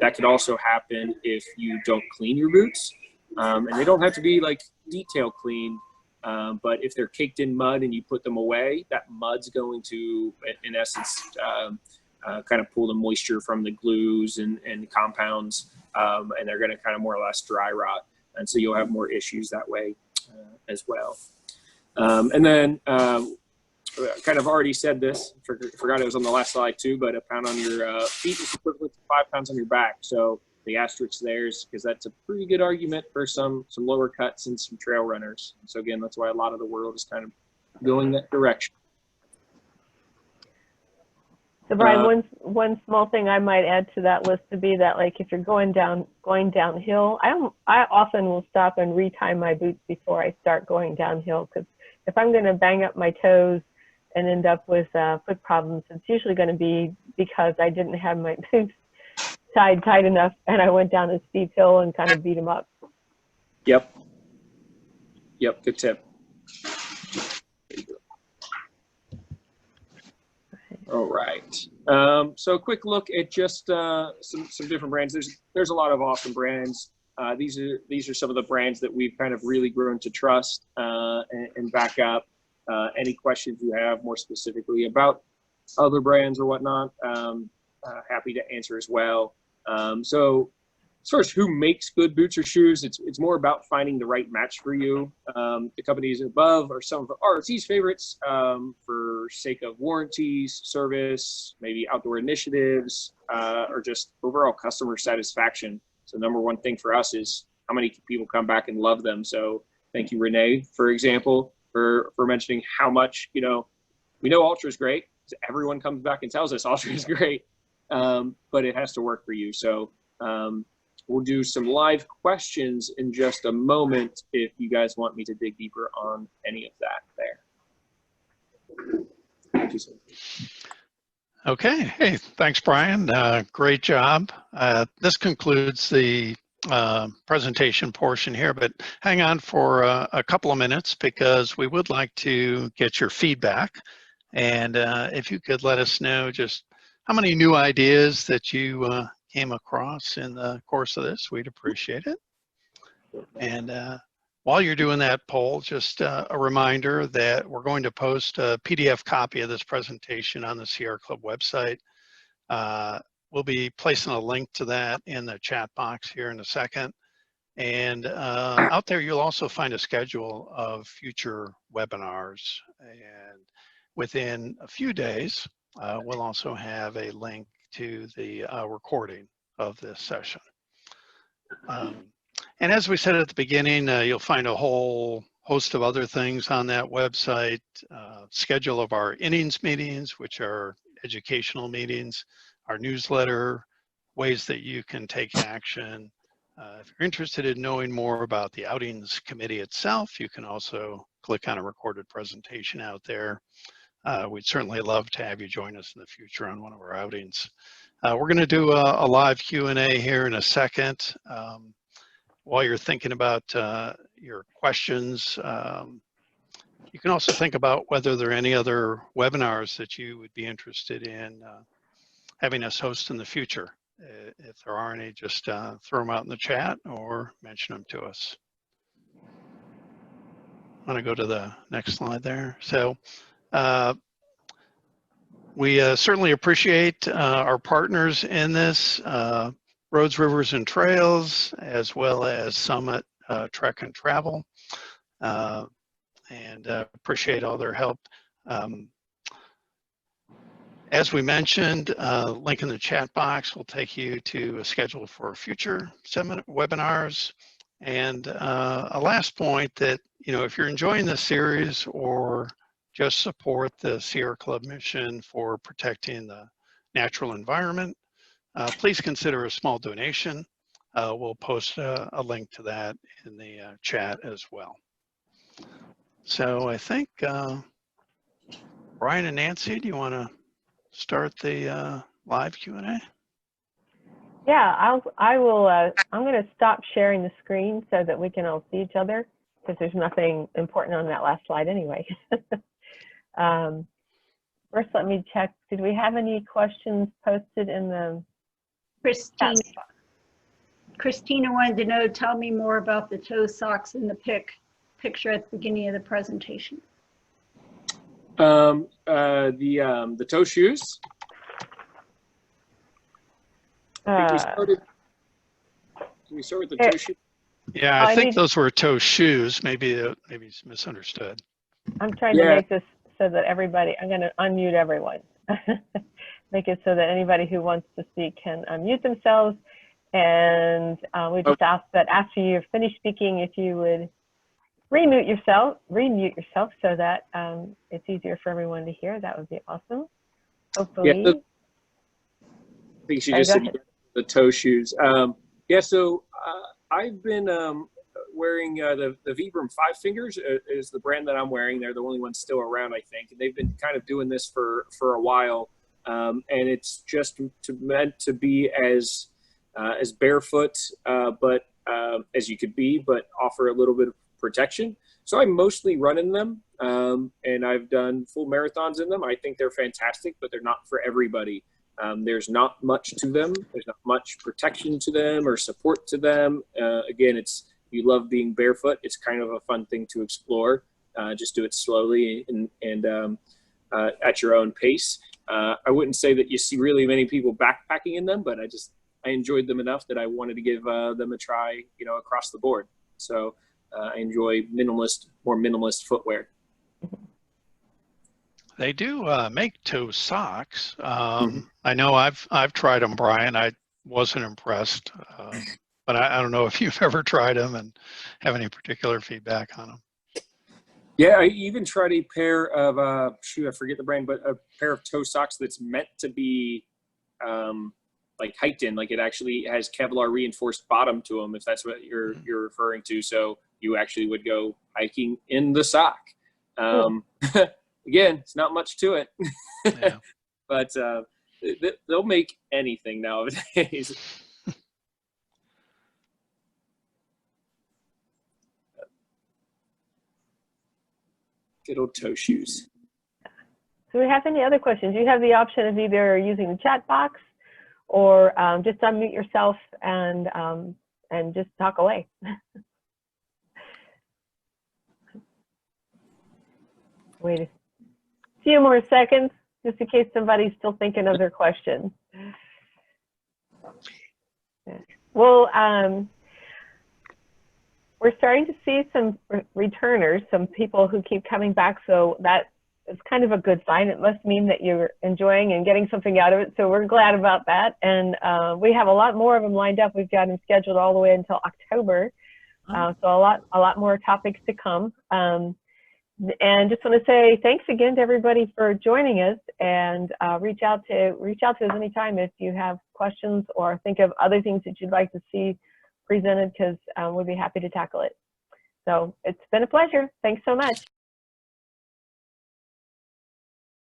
That could also happen if you don't clean your boots. And they don't have to be like detail clean, but if they're caked in mud and you put them away, that mud's going to, in essence, kind of pull the moisture from the glues and compounds, and they're going to kind of more or less dry rot. And so you'll have more issues that way as well. And then kind of already said this, forgot it was on the last slide too, but a pound on your feet is equivalent to 5 pounds on your back. So the asterisk there is because that's a pretty good argument for some lower cuts and some trail runners. So again, that's why a lot of the world is kind of going that direction. So Brian, one small thing I might add to that list to be that, like, if you're going downhill, I often will stop and retie my boots before I start going downhill, because if I'm going to bang up my toes and end up with foot problems, it's usually going to be because I didn't have my boots tied tight enough and I went down a steep hill and kind of beat them up. Yep, good tip. All right. So a quick look at just some different brands. There's a lot of awesome brands. These are some of the brands that we've kind of really grown to trust and back up. Any questions you have more specifically about other brands or whatnot, happy to answer as well. So as far as who makes good boots or shoes, it's more about finding the right match for you. The companies above are some of ROT's favorites for sake of warranties, service, maybe outdoor initiatives, or just overall customer satisfaction. So number one thing for us is how many people come back and love them. So thank you, Renee, for example, for mentioning how much, we know Ultra is great. Everyone comes back and tells us Ultra is great, but it has to work for you. So we'll do some live questions in just a moment if you guys want me to dig deeper on any of that there. Thank you so much. Okay. Hey, thanks, Brian. Great job. This concludes the presentation portion here, but hang on for a couple of minutes because we would like to get your feedback. And if you could let us know just how many new ideas that you came across in the course of this, we'd appreciate it. And while you're doing that poll, just a reminder that we're going to post a PDF copy of this presentation on the Sierra Club website. We'll be placing a link to that in the chat box here in a second. And out there, you'll also find a schedule of future webinars. And within a few days, we'll also have a link to the recording of this session. And as we said at the beginning, you'll find a whole host of other things on that website, schedule of our innings meetings, which are educational meetings, our newsletter, ways that you can take action. If you're interested in knowing more about the outings committee itself, you can also click on a recorded presentation out there. We'd certainly love to have you join us in the future on one of our outings. We're going to do a live Q&A here in a second. While you're thinking about your questions, you can also think about whether there are any other webinars that you would be interested in having us host in the future. If there are any, just throw them out in the chat or mention them to us. I want to go to the next slide there. So we certainly appreciate our partners in this, Roads, Rivers, and Trails, as well as Summit Trek and Travel, and appreciate all their help. As we mentioned, link in the chat box will take you to a schedule for future webinars. And a last point that, if you're enjoying this series or just support the Sierra Club mission for protecting the natural environment, please consider a small donation. We'll post a link to that in the chat as well. So I think, Brian and Nancy, do you want to start the live Q&A? Yeah, I will. I'm going to stop sharing the screen so that we can all see each other because there's nothing important on that last slide anyway. First, let me check. Did we have any questions posted in the Christina wanted to know, tell me more about the toe socks in the picture at the beginning of the presentation. The toe shoes. I think we start with the toe shoes? Yeah, I think those were toe shoes. Maybe it's misunderstood. I'm trying to make this so that everybody, I'm going to unmute everyone. Make it so that anybody who wants to speak can unmute themselves. And we just ask that after you're finished speaking, if you would remute yourself so that it's easier for everyone to hear. That would be awesome. Hopefully. Yeah, I think she just said the toe shoes. So I've been wearing the Vibram 5 Fingers is the brand that I'm wearing. They're the only ones still around, I think. And they've been kind of doing this for a while. And it's just meant to be as barefoot, but as you could be, but offer a little bit of protection. So I mostly run in them, and I've done full marathons in them. I think they're fantastic, but they're not for everybody. There's not much to them. There's not much protection to them or support to them. Again, if you love being barefoot, it's kind of a fun thing to explore. Just do it slowly and at your own pace. I wouldn't say that you see really many people backpacking in them, but I enjoyed them enough that I wanted to give them a try, you know, across the board. So I enjoy more minimalist footwear. They do make toe socks. Mm-hmm. I know I've tried them, Brian. I wasn't impressed, but I don't know if you've ever tried them and have any particular feedback on them. Yeah, I even tried a pair of I forget the brand, but a pair of toe socks that's meant to be like hiked in, like it actually has Kevlar reinforced bottom to them, if that's what you're referring to. So you actually would go hiking in the sock. Again, it's not much to it, Yeah. but they'll make anything nowadays. Good old toe shoes. So we have any other questions? You have the option of either using the chat box or just unmute yourself and just talk away. Wait a few more seconds, just in case somebody's still thinking of their question. Well, we're starting to see some returners, some people who keep coming back, so that is kind of a good sign. It must mean that you're enjoying and getting something out of it, so we're glad about that. And we have a lot more of them lined up. We've got them scheduled all the way until October, so a lot more topics to come. And just want to say thanks again to everybody for joining us, and reach out to us anytime if you have questions or think of other things that you'd like to see presented, because we'd be happy to tackle it. So it's been a pleasure. Thanks so much.